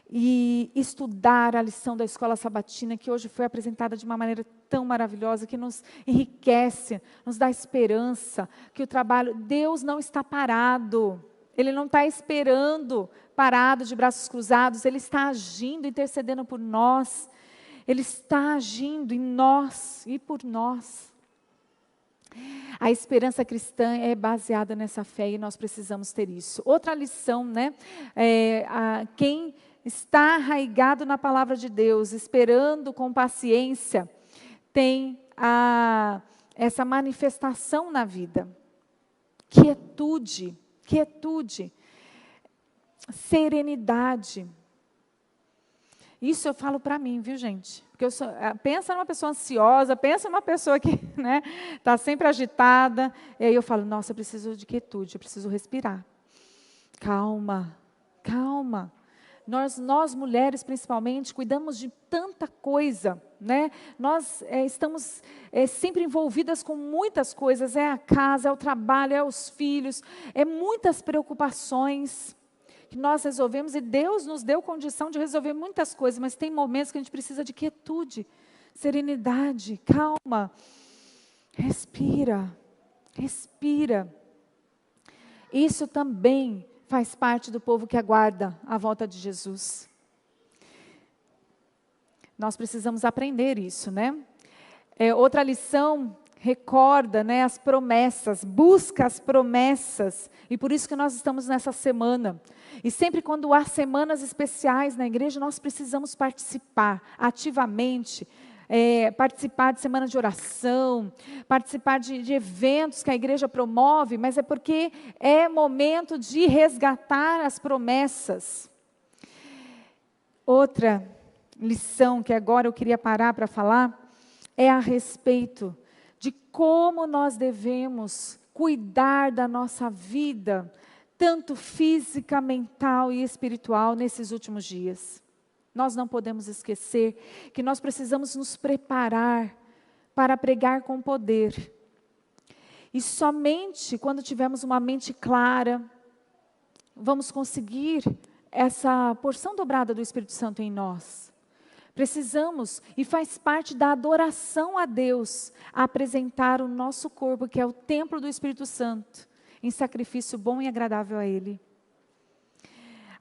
E estudar a lição da escola sabatina, que hoje foi apresentada de uma maneira tão maravilhosa, que nos enriquece, nos dá esperança, que o trabalho, Deus não está parado. Ele não está esperando, parado, de braços cruzados. Ele está agindo, intercedendo por nós. Ele está agindo em nós e por nós. A esperança cristã é baseada nessa fé e nós precisamos ter isso. Outra lição, né? Quem está arraigado na palavra de Deus, esperando com paciência, tem essa manifestação na vida. Quietude, serenidade. Isso eu falo para mim, viu, gente? Porque pensa numa pessoa ansiosa, pensa numa pessoa que está sempre agitada. E aí eu falo, nossa, eu preciso de quietude, eu preciso respirar. Calma. Nós mulheres, principalmente, cuidamos de tanta coisa, né? Nós estamos sempre envolvidas com muitas coisas. É a casa, é o trabalho, é os filhos, é muitas preocupações que nós resolvemos. E Deus nos deu condição de resolver muitas coisas, mas tem momentos que a gente precisa de quietude, serenidade, calma. Respira. Isso também faz parte do povo que aguarda a volta de Jesus. Nós precisamos aprender isso, né? Outra lição, recorda, né, as promessas, busca as promessas. E por isso que nós estamos nessa semana. E sempre quando há semanas especiais na igreja, nós precisamos participar ativamente. Participar de semana de oração, participar de eventos que a igreja promove, mas é porque é momento de resgatar as promessas. Outra lição que agora eu queria parar para falar é a respeito de como nós devemos cuidar da nossa vida, tanto física, mental e espiritual nesses últimos dias. Nós não podemos esquecer que nós precisamos nos preparar para pregar com poder. E somente quando tivermos uma mente clara, vamos conseguir essa porção dobrada do Espírito Santo em nós. Precisamos, e faz parte da adoração a Deus, apresentar o nosso corpo, que é o templo do Espírito Santo, em sacrifício bom e agradável a Ele.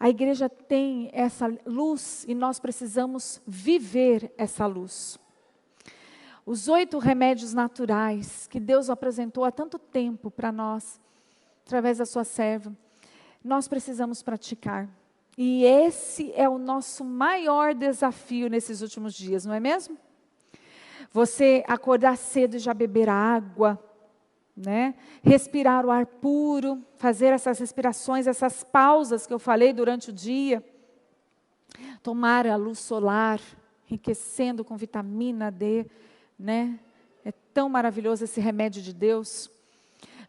A igreja tem essa luz e nós precisamos viver essa luz. Os 8 remédios naturais que Deus apresentou há tanto tempo para nós, através da sua serva, nós precisamos praticar. E esse é o nosso maior desafio nesses últimos dias, não é mesmo? Você acordar cedo e já beber água, né? Respirar o ar puro, fazer essas respirações, essas pausas que eu falei durante o dia. Tomar a luz solar, enriquecendo com vitamina D, né? É tão maravilhoso esse remédio de Deus.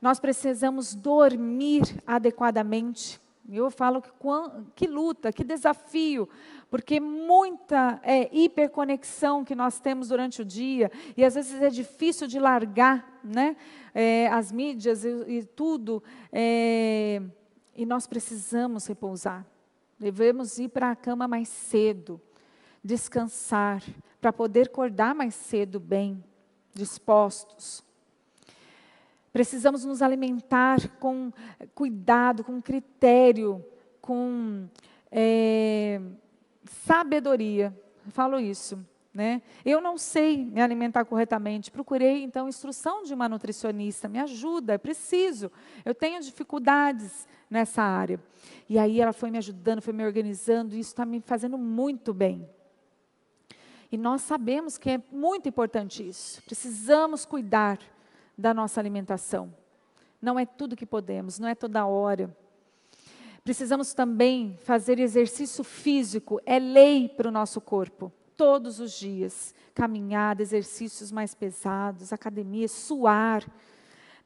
Nós precisamos dormir adequadamente. Eu falo que luta, que desafio, porque muita hiperconexão que nós temos durante o dia, e às vezes é difícil de largar, né? As mídias e tudo, e nós precisamos repousar. Devemos ir para a cama mais cedo, descansar, para poder acordar mais cedo bem, dispostos. Precisamos nos alimentar com cuidado, com critério, com sabedoria. Eu falo isso, né? Eu não sei me alimentar corretamente. Procurei, então, instrução de uma nutricionista. Me ajuda, é preciso. Eu tenho dificuldades nessa área. E aí ela foi me ajudando, foi me organizando, e isso está me fazendo muito bem. E nós sabemos que é muito importante isso. Precisamos cuidar da nossa alimentação. Não é tudo que podemos, não é toda hora. Precisamos também fazer exercício físico, é lei para o nosso corpo, todos os dias. Caminhada, exercícios mais pesados, academia, suar,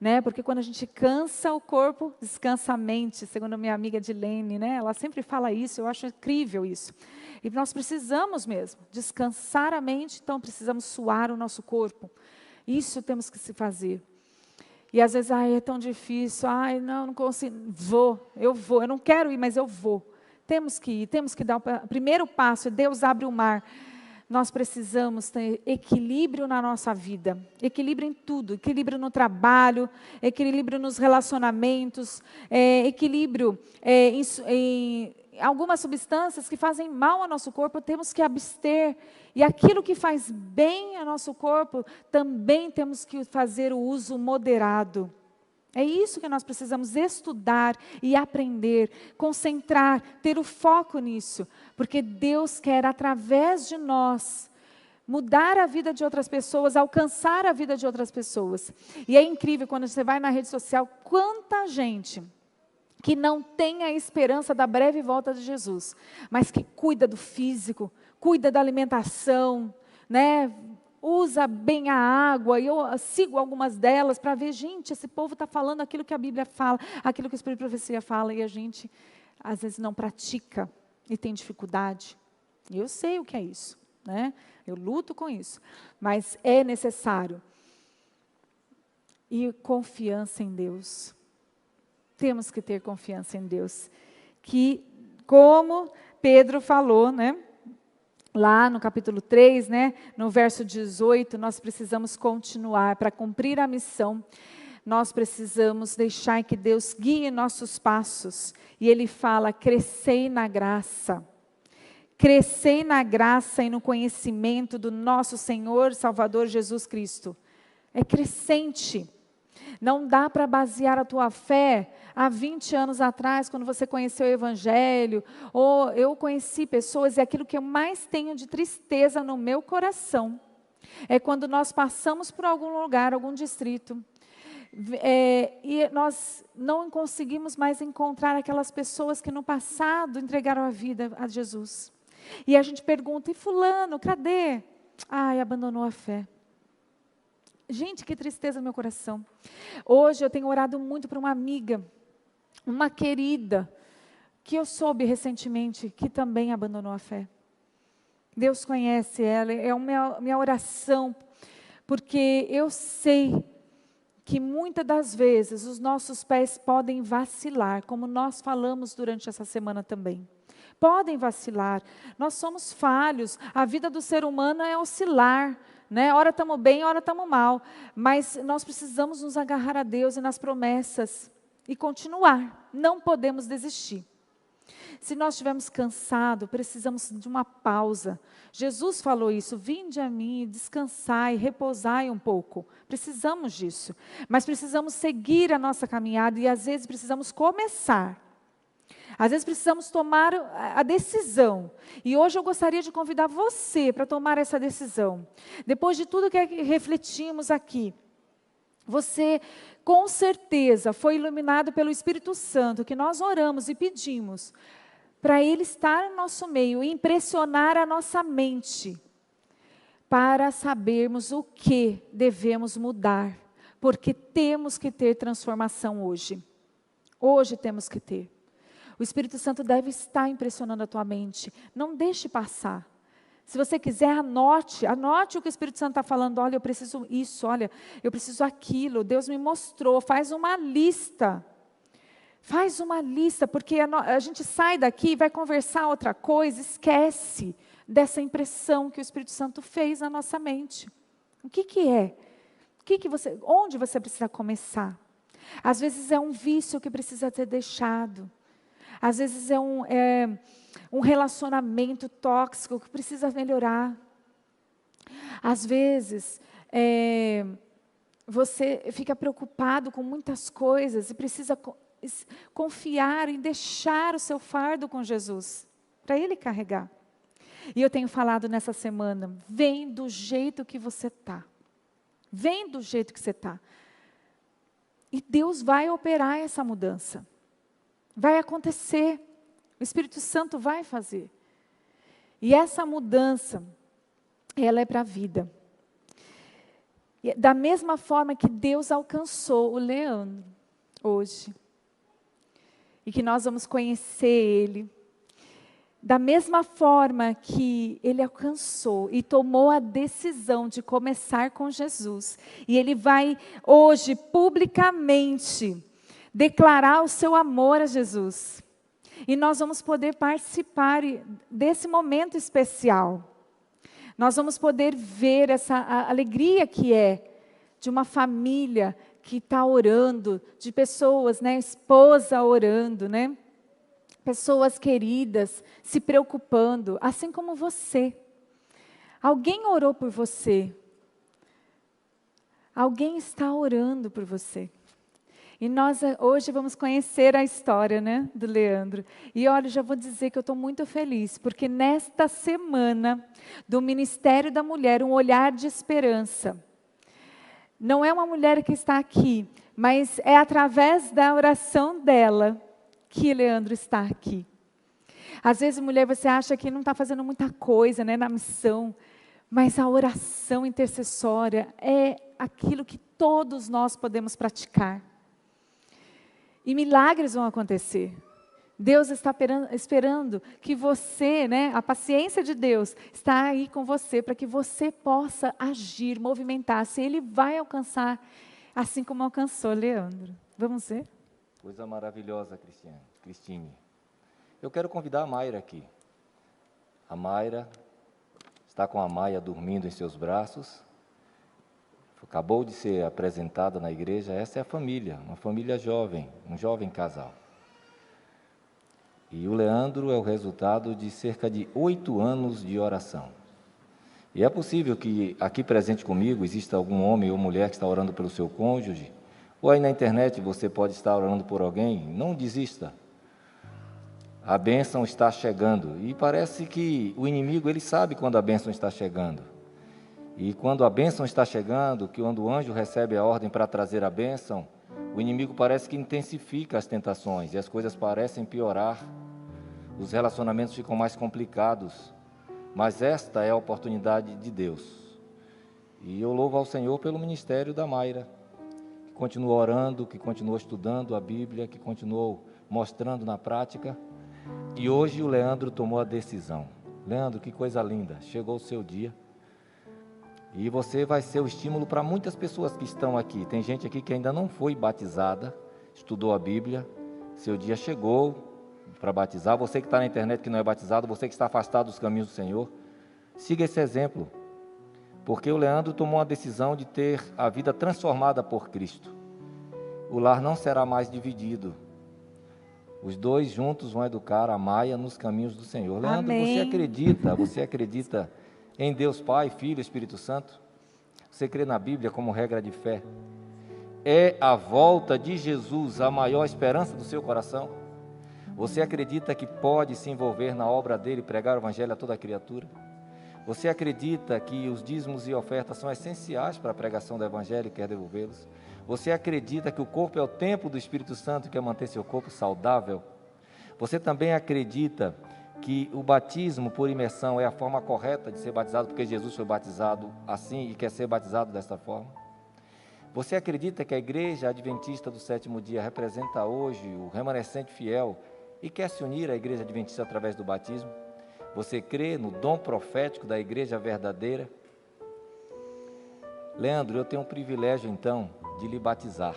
né? Porque quando a gente cansa o corpo, descansa a mente, segundo a minha amiga Dilene, né? Ela sempre fala isso, eu acho incrível isso. E nós precisamos mesmo descansar a mente, então precisamos suar o nosso corpo. Isso temos que se fazer. E às vezes, é tão difícil, não consigo, eu não quero ir, mas eu vou. Temos que ir, temos que dar o primeiro passo, Deus abre o mar. Nós precisamos ter equilíbrio na nossa vida, equilíbrio em tudo, equilíbrio no trabalho, equilíbrio nos relacionamentos, equilíbrio em algumas substâncias que fazem mal ao nosso corpo, temos que abster. E aquilo que faz bem ao nosso corpo, também temos que fazer o uso moderado. É isso que nós precisamos estudar e aprender, concentrar, ter o foco nisso. Porque Deus quer, através de nós, mudar a vida de outras pessoas, alcançar a vida de outras pessoas. E é incrível quando você vai na rede social, quanta gente que não tem a esperança da breve volta de Jesus, mas que cuida do físico, cuida da alimentação, né? Usa bem a água, e eu sigo algumas delas para ver, gente, esse povo está falando aquilo que a Bíblia fala, aquilo que o Espírito de Profecia fala, e a gente, às vezes, não pratica e tem dificuldade. Eu sei o que é isso, né? Eu luto com isso, mas é necessário. E confiança em Deus. Temos que ter confiança em Deus. Que, como Pedro falou, né? Lá no capítulo 3, né, no verso 18, nós precisamos continuar. Para cumprir a missão, nós precisamos deixar que Deus guie nossos passos. E Ele fala, crescei na graça. Crescei na graça e no conhecimento do nosso Senhor Salvador Jesus Cristo. É crescente. Não dá para basear a tua fé há 20 anos atrás, quando você conheceu o Evangelho, ou eu conheci pessoas, e aquilo que eu mais tenho de tristeza no meu coração, é quando nós passamos por algum lugar, algum distrito, e nós não conseguimos mais encontrar aquelas pessoas que no passado entregaram a vida a Jesus. E a gente pergunta, e fulano, cadê? Abandonou a fé. Gente, que tristeza no meu coração. Hoje eu tenho orado muito por uma amiga, uma querida, que eu soube recentemente que também abandonou a fé. Deus conhece ela, é a minha oração, porque eu sei que muitas das vezes os nossos pés podem vacilar, como nós falamos durante essa semana também. Podem vacilar, nós somos falhos, a vida do ser humano é oscilar, né? Ora estamos bem, ora estamos mal, mas nós precisamos nos agarrar a Deus e nas promessas e continuar, não podemos desistir. Se nós estivermos cansados, precisamos de uma pausa. Jesus falou isso, vinde a mim, descansai, repousai um pouco. Precisamos disso, mas precisamos seguir a nossa caminhada e às vezes precisamos começar. Às vezes precisamos tomar a decisão. E hoje eu gostaria de convidar você para tomar essa decisão. Depois de tudo que refletimos aqui, Você, com certeza, foi iluminado pelo Espírito Santo, que nós oramos e pedimos para Ele estar no nosso meio e impressionar a nossa mente, para sabermos o que devemos mudar, porque temos que ter transformação hoje. Hoje temos que ter. O Espírito Santo deve estar impressionando a tua mente. Não deixe passar. Se você quiser, anote o que o Espírito Santo está falando. Olha, eu preciso isso, olha, eu preciso aquilo. Deus me mostrou. Faz uma lista. Faz uma lista, porque a gente sai daqui e vai conversar outra coisa, esquece dessa impressão que o Espírito Santo fez na nossa mente. O que é? Onde você precisa começar? Às vezes é um vício que precisa ser deixado. Às vezes é um relacionamento tóxico que precisa melhorar. Às vezes, você fica preocupado com muitas coisas e precisa confiar e deixar o seu fardo com Jesus, para Ele carregar. E eu tenho falado nessa semana, vem do jeito que você está. Vem do jeito que você está. E Deus vai operar essa mudança. Vai acontecer. O Espírito Santo vai fazer. E essa mudança, ela é para a vida. E da mesma forma que Deus alcançou o Leandro hoje, e que nós vamos conhecer ele, da mesma forma que ele alcançou e tomou a decisão de começar com Jesus, e ele vai hoje publicamente declarar o seu amor a Jesus. E nós vamos poder participar desse momento especial. Nós vamos poder ver a alegria que é de uma família que está orando, de pessoas, né, esposa orando, né? Pessoas queridas se preocupando, assim como você. Alguém orou por você. Alguém está orando por você. E nós hoje vamos conhecer a história, né, do Leandro. E olha, já vou dizer que eu estou muito feliz, porque nesta semana do Ministério da Mulher, um olhar de esperança. Não é uma mulher que está aqui, mas é através da oração dela que Leandro está aqui. Às vezes, mulher, você acha que não está fazendo muita coisa, né, na missão, mas a oração intercessória é aquilo que todos nós podemos praticar. E milagres vão acontecer. Deus está esperando que você, né, a paciência de Deus está aí com você, para que você possa agir, movimentar-se. Ele vai alcançar, assim como alcançou Leandro. Vamos ver? Coisa maravilhosa, Cristine. Eu quero convidar a Mayra aqui. A Mayra está com a Maia dormindo em seus braços. Acabou de ser apresentada na igreja. Essa é a família, uma família jovem, um jovem casal. E o Leandro é o resultado de cerca de 8 anos de oração. E é possível que aqui presente comigo exista algum homem ou mulher que está orando pelo seu cônjuge, ou aí na internet você pode estar orando por alguém. Não desista. A bênção está chegando. E parece que o inimigo, ele sabe quando a bênção está chegando. E quando a bênção está chegando, que quando o anjo recebe a ordem para trazer a bênção, o inimigo parece que intensifica as tentações e as coisas parecem piorar. Os relacionamentos ficam mais complicados. Mas esta é a oportunidade de Deus. E eu louvo ao Senhor pelo ministério da Mayra, que continuou orando, que continuou estudando a Bíblia, que continuou mostrando na prática. E hoje o Leandro tomou a decisão. Leandro, que coisa linda, chegou o seu dia. E você vai ser o estímulo para muitas pessoas que estão aqui. Tem gente aqui que ainda não foi batizada, estudou a Bíblia, seu dia chegou para batizar. Você que está na internet que não é batizado, você que está afastado dos caminhos do Senhor, siga esse exemplo. Porque o Leandro tomou uma decisão de ter a vida transformada por Cristo. O lar não será mais dividido. Os dois juntos vão educar a Maia nos caminhos do Senhor. Leandro, Amém. Você acredita em Deus Pai, Filho e Espírito Santo? Você crê na Bíblia como regra de fé? É a volta de Jesus a maior esperança do seu coração? Você acredita que pode se envolver na obra dele e pregar o Evangelho a toda criatura? Você acredita que os dízimos e ofertas são essenciais para a pregação do Evangelho e quer devolvê-los? Você acredita que o corpo é o templo do Espírito Santo e quer manter seu corpo saudável? Você também acredita que o batismo por imersão é a forma correta de ser batizado, porque Jesus foi batizado assim e quer ser batizado desta forma? Você acredita que a Igreja Adventista do Sétimo Dia representa hoje o remanescente fiel e quer se unir à Igreja Adventista através do batismo? Você crê no dom profético da Igreja verdadeira? Leandro, eu tenho o privilégio então de lhe batizar.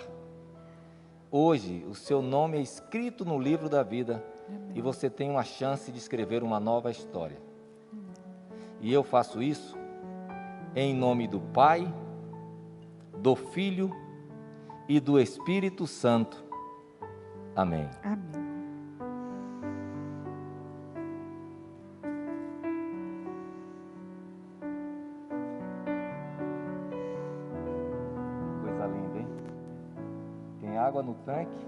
Hoje o seu nome é escrito no livro da vida. Amém. E você tem uma chance de escrever uma nova história. E eu faço isso em nome do Pai, do Filho e do Espírito Santo. Amém. Amém. Coisa linda, hein? Tem água no tanque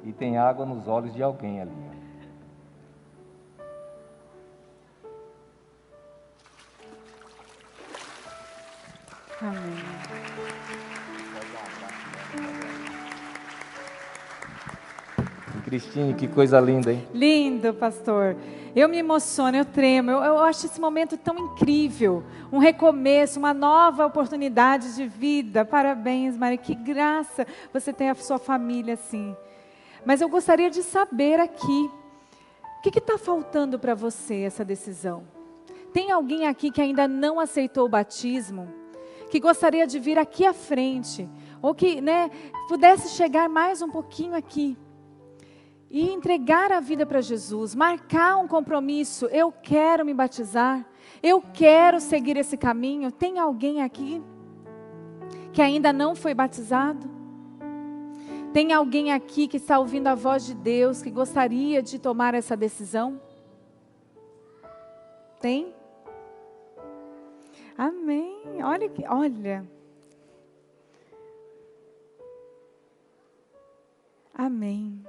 e tem água nos olhos de alguém ali. Amém. Cristine, que coisa linda, hein? Lindo, pastor. Eu me emociono, eu tremo. Eu acho esse momento tão incrível. Um recomeço, uma nova oportunidade de vida. Parabéns, Maria. Que graça você tem a sua família assim. Mas eu gostaria de saber aqui, o que está faltando para você essa decisão? Tem alguém aqui que ainda não aceitou o batismo? Que gostaria de vir aqui à frente? Ou que pudesse chegar mais um pouquinho aqui? E entregar a vida para Jesus, marcar um compromisso. Eu quero me batizar, eu quero seguir esse caminho. Tem alguém aqui que ainda não foi batizado? Tem alguém aqui que está ouvindo a voz de Deus, que gostaria de tomar essa decisão? Tem? Amém. Olha. Amém.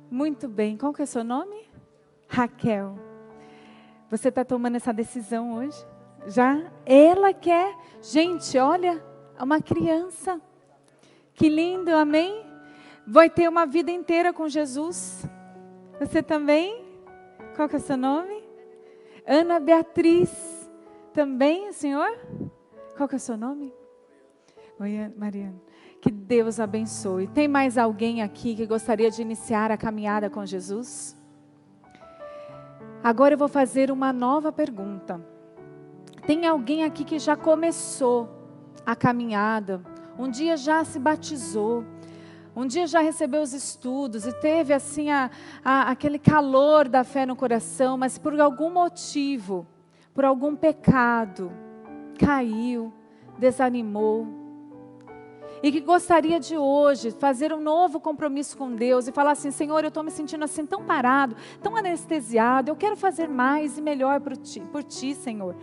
Muito bem. Qual que é o seu nome? Raquel. Você está tomando essa decisão hoje? Já? Ela quer. Gente, olha, uma criança. Que lindo, amém? Vai ter uma vida inteira com Jesus. Você também? Qual que é o seu nome? Ana Beatriz. Também, senhor? Qual que é o seu nome? Oi, Mariana. Que Deus abençoe. Tem mais alguém aqui que gostaria de iniciar a caminhada com Jesus? Agora eu vou fazer uma nova pergunta. Tem alguém aqui que já começou a caminhada? Um dia já se batizou? Um dia já recebeu os estudos e teve assim aquele calor da fé no coração, mas por algum motivo, por algum pecado, caiu, desanimou. E que gostaria de hoje fazer um novo compromisso com Deus e falar assim: Senhor, eu estou me sentindo assim tão parado, tão anestesiado, eu quero fazer mais e melhor por Ti, Senhor.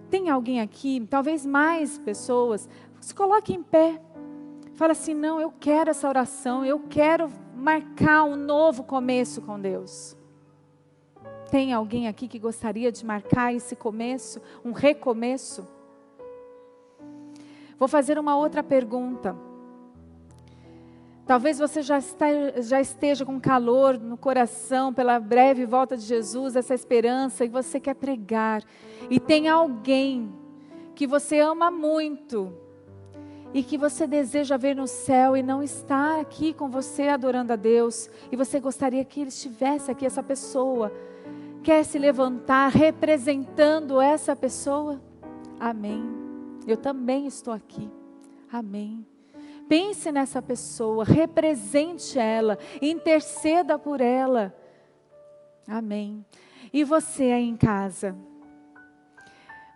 Tem alguém aqui, talvez mais pessoas, se coloque em pé. Fala assim: não, eu quero essa oração, eu quero marcar um novo começo com Deus. Tem alguém aqui que gostaria de marcar esse começo, um recomeço? Vou fazer uma outra pergunta. Talvez você já esteja com calor no coração pela breve volta de Jesus, essa esperança, e você quer pregar. E tem alguém que você ama muito e que você deseja ver no céu e não está aqui com você adorando a Deus. E você gostaria que ele estivesse aqui, essa pessoa. Quer se levantar representando essa pessoa? Amém. Eu também estou aqui. Amém. Pense nessa pessoa, represente ela, interceda por ela. Amém. E você aí em casa?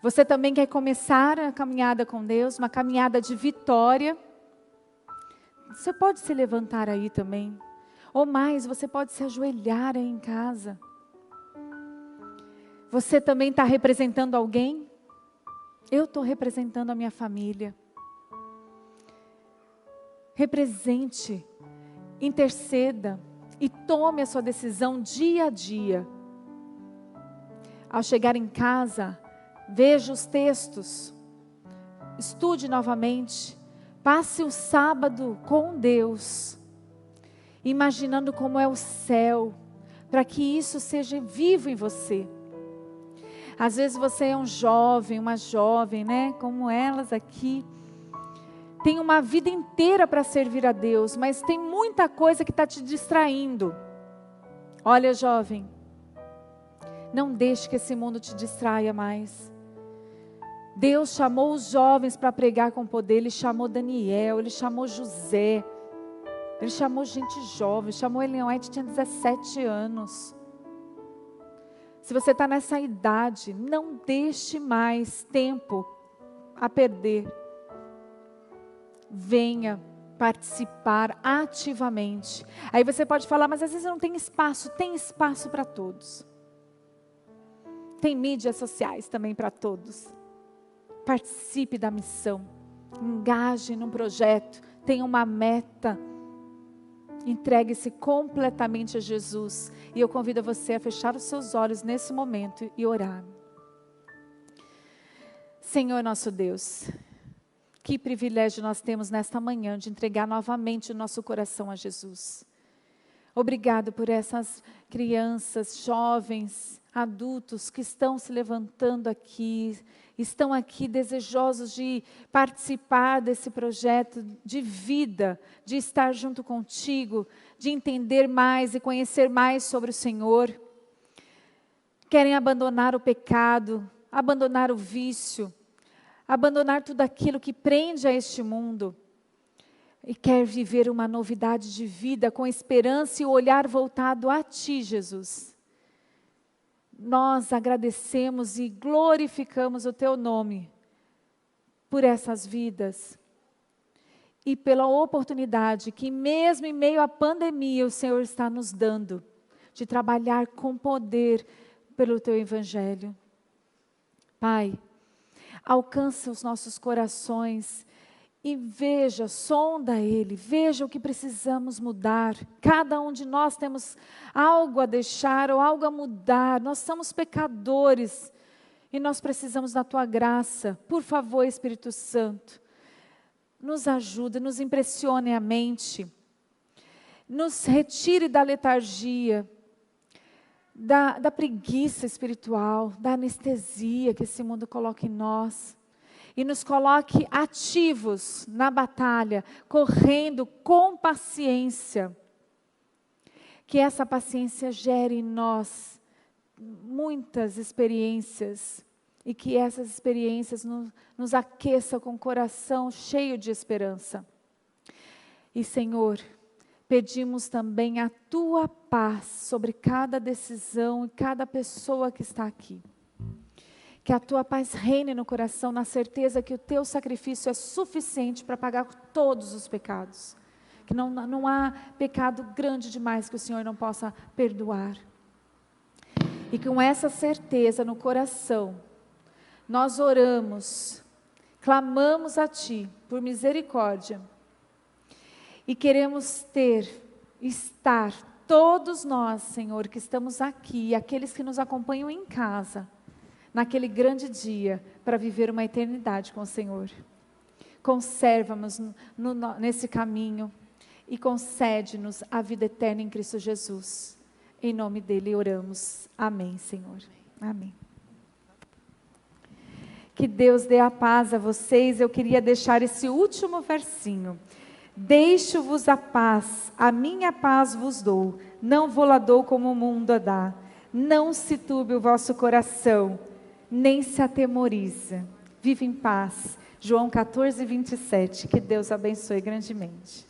Você também quer começar a caminhada com Deus, uma caminhada de vitória? Você pode se levantar aí também. Ou mais, você pode se ajoelhar aí em casa. Você também está representando alguém? Eu estou representando a minha família. Represente, interceda e tome a sua decisão dia a dia. Ao chegar em casa, veja os textos, estude novamente, Passe o sábado com Deus, imaginando como é o céu, para que isso seja vivo em você. Às vezes você é um jovem, uma jovem, né? Como elas aqui. Tem uma vida inteira para servir a Deus, mas tem muita coisa que está te distraindo. Olha, jovem, não deixe que esse mundo te distraia mais. Deus chamou os jovens para pregar com poder. Ele chamou Daniel, Ele chamou José, Ele chamou gente jovem, chamou Ellen White, tinha 17 anos. Se você está nessa idade, não deixe mais tempo a perder. Venha participar ativamente. Aí você pode falar, mas às vezes não tem espaço. Tem espaço para todos. Tem mídias sociais também para todos. Participe da missão. Engaje num projeto. Tenha uma meta. Entregue-se completamente a Jesus. E eu convido você a fechar os seus olhos nesse momento e orar. Senhor nosso Deus, que privilégio nós temos nesta manhã de entregar novamente o nosso coração a Jesus. Obrigado por essas crianças, jovens, adultos que estão se levantando aqui, estão aqui desejosos de participar desse projeto de vida, de estar junto contigo, de entender mais e conhecer mais sobre o Senhor. Querem abandonar o pecado, abandonar o vício, abandonar tudo aquilo que prende a este mundo e quer viver uma novidade de vida com esperança e o olhar voltado a Ti, Jesus. Nós agradecemos e glorificamos o Teu nome por essas vidas e pela oportunidade que mesmo em meio à pandemia o Senhor está nos dando de trabalhar com poder pelo Teu Evangelho. Pai, alcança os nossos corações e veja, sonda Ele, veja o que precisamos mudar. Cada um de nós temos algo a deixar ou algo a mudar. Nós somos pecadores e nós precisamos da Tua graça. Por favor, Espírito Santo, nos ajude, nos impressione a mente, nos retire da letargia, da preguiça espiritual, da anestesia que esse mundo coloca em nós. E nos coloque ativos na batalha, correndo com paciência. Que essa paciência gere em nós muitas experiências. E que essas experiências nos aqueçam com o coração cheio de esperança. E Senhor, pedimos também a Tua paz sobre cada decisão e cada pessoa que está aqui. Que a Tua paz reine no coração, na certeza que o Teu sacrifício é suficiente para pagar todos os pecados. Que não há pecado grande demais que o Senhor não possa perdoar. E com essa certeza no coração, nós oramos, clamamos a Ti por misericórdia. E queremos estar, todos nós, Senhor, que estamos aqui, e aqueles que nos acompanham em casa, naquele grande dia, para viver uma eternidade com o Senhor. Conserva-nos nesse caminho e concede-nos a vida eterna em Cristo Jesus. Em nome dEle oramos. Amém, Senhor. Amém. Que Deus dê a paz a vocês. Eu queria deixar esse último versinho. Deixo-vos a paz, a minha paz vos dou. Não vou-la dou como o mundo a dá. Não se turbe o vosso coração, nem se atemoriza. Vive em paz. João 14, 27. Que Deus abençoe grandemente.